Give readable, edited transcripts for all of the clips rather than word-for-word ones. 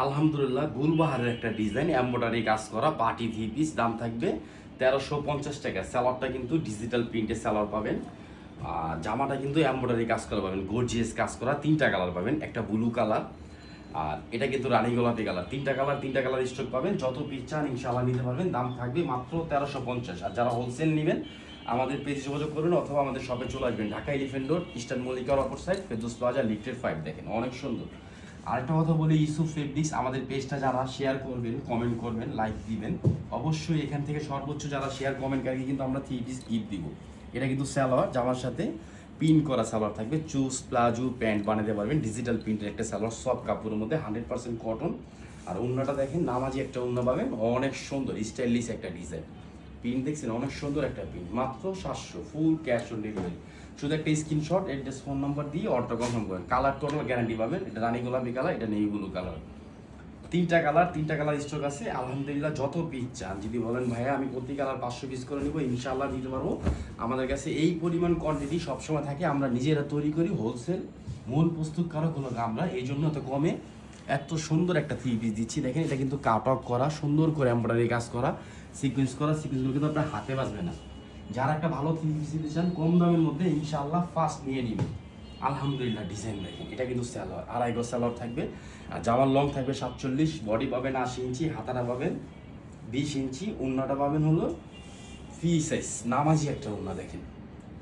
আলহামদুলিল্লাহ গুলবাহারের একটা design embroidery কাজ করা পার্টি থ্রি পিস, দাম থাকবে 1350 টাকা। স্যালোয়ারটা কিন্তু ডিজিটাল প্রিন্টের স্যালোয়ার পাবেন। আর জামাটা কিন্তু এমব্রয়ডারি কাজ করা পাবেন, গর্জিয়াস কাজ করা। তিনটা কালার পাবেন, একটা ব্লু কালার, আর এটা কিন্তু রানী গোলাপি কালার। তিনটা কালার স্টক পাবেন। যত পিস চান ইনশাআল্লাহ নিতে পারবেন। দাম থাকবে মাত্র 1350। আর যারা হোলসেল নেবেন আমাদের পেজে যোগাযোগ করবেন অথবা আমাদের শপে চলে আসবেন। ঢাকা এলিফ্যান্ট রোড, ইস্টার্ন মল্লিকার অপর সাইড, ফেরদৌস প্লাজা, লিফটের 5। দেখেন অনেক সুন্দর। আরেকটা কথা বলি, ইউসুফ ফেব্রিক্স আমাদের পেজটা যারা শেয়ার করবেন, কমেন্ট করবেন, লাইক দিবেন, অবশ্যই এখান থেকে সর্বোচ্চ যারা শেয়ার কমেন্টকারীকে কিন্তু আমরা 3 পিস গিফট দিব। এটা কিন্তু সালোয়ার, জামার সাথে পিন করা সালোয়ার থাকবে। চুজ প্লাজো প্যান্ট বানাতে পারবেন। ডিজিটাল প্রিন্টের একটা সালোয়ার, সব কাপড়ের মধ্যে 100% কটন। আর ওন্নাটা দেখেন, নামাজি একটা ওন্না পাবেন, অনেক সুন্দর স্টাইলিশ একটা ডিজাইন। পিন দেখছেন, অনেক সুন্দর একটা পিন। মাত্র 700, ফুল ক্যাশ অন ডেলিভারি। শুধু একটা স্ক্রিনশট, অ্যাড্রেস, ফোন নাম্বার দিয়ে অর্ডার কনফার্ম করেন। কালার টোটাল গ্যারান্টি পাবেন। এটা রানী গোলাপি কালার, এটা নেভি ব্লু কালার। তিনটা কালার স্টক আছে। আলহামদুলিল্লাহ যত পিস চান, যদি বলেন ভাইয়া আমি প্রতি কালার 500 পিস করে নিব, ইনশাআল্লাহ দিতে পারবো। আমাদের কাছে এই পরিমাণ কোয়ান্টিটি সবসময় থাকে। আমরা নিজেরা তৈরি করি, হোলসেল মূল প্রস্তুতকারক হলো আমরা। এই জন্য এত কমে এত সুন্দর একটা থ্রি পিস দিচ্ছি। দেখেন এটা কিন্তু কাট অফ করা, সুন্দর করে এমব্রয়ডারি কাজ করা, সিকোয়েন্সগুলো কিন্তু আপনার হাতে বাজবে না। যারা একটা ভালো থ্রি পিস দিতে চান কম দামের মধ্যে, ইনশাআল্লাহ ফার্স্ট নিয়ে নিবেন। আলহামদুলিল্লাহ ডিজাইন দেখেন, এটা কিন্তু সালোয়ার, আড়াই গজ সালোয়ার থাকবে। আর জামার লং থাকবে 47, বডি পাবেন 80 ইঞ্চি, হাতাটা পাবেন 20 ইঞ্চি, ওন্নাটা পাবেন হলো ফ্রি সাইজ নামাজি একটা ওন্না। দেখেন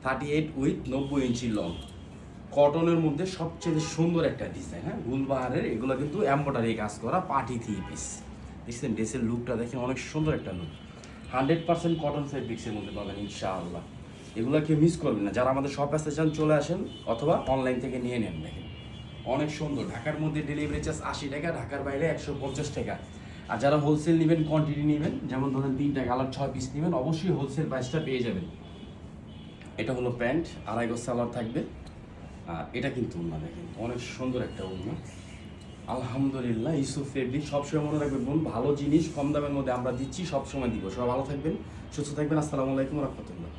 38 উইথ 90 ইঞ্চি লং, কটনের মধ্যে সবচেয়ে সুন্দর একটা ডিজাইন। হ্যাঁ, গুলবাহারের এগুলো কিন্তু এমব্রয়ডারি কাজ করা পার্টি থ্রি পিস। দেখছেন ড্রেসের লুকটা দেখেন, অনেক সুন্দর একটা লুক। 100% কটন ফেব্রিক্সের মধ্যে পাবেন ইনশাআল্লাহ। এগুলো কেউ মিস করবেন না। যারা আমাদের শপ আসতে চান চলে আসেন, অথবা অনলাইন থেকে নিয়ে নেন। দেখেন অনেক সুন্দর। ঢাকার মধ্যে ডেলিভারি চার্জ 80 টাকা, ঢাকার বাইরে 150 টাকা। আর যারা হোলসেল নেবেন, কোয়ান্টিটি নেবেন, যেমন ধরেন 3টা কালার 6 পিস নেবেন, অবশ্যই হোলসেল প্রাইসটা পেয়ে যাবেন। এটা হলো প্যান্ট, আড়াই গজ সালোয়ার থাকবে। আর এটা কিন্তু ওন্না, দেখেন অনেক সুন্দর একটা ওন্না। আলহামদুলিল্লাহ ইউসুফ ফেব্রিক। সবসময় মনে রাখবেন বোন, ভালো জিনিস কম দামের মধ্যে আমরা দিচ্ছি, সবসময় দিব। সবাই ভালো থাকবেন, সুস্থ থাকবেন। আসসালামু আলাইকুম রহমতুল্লাহ।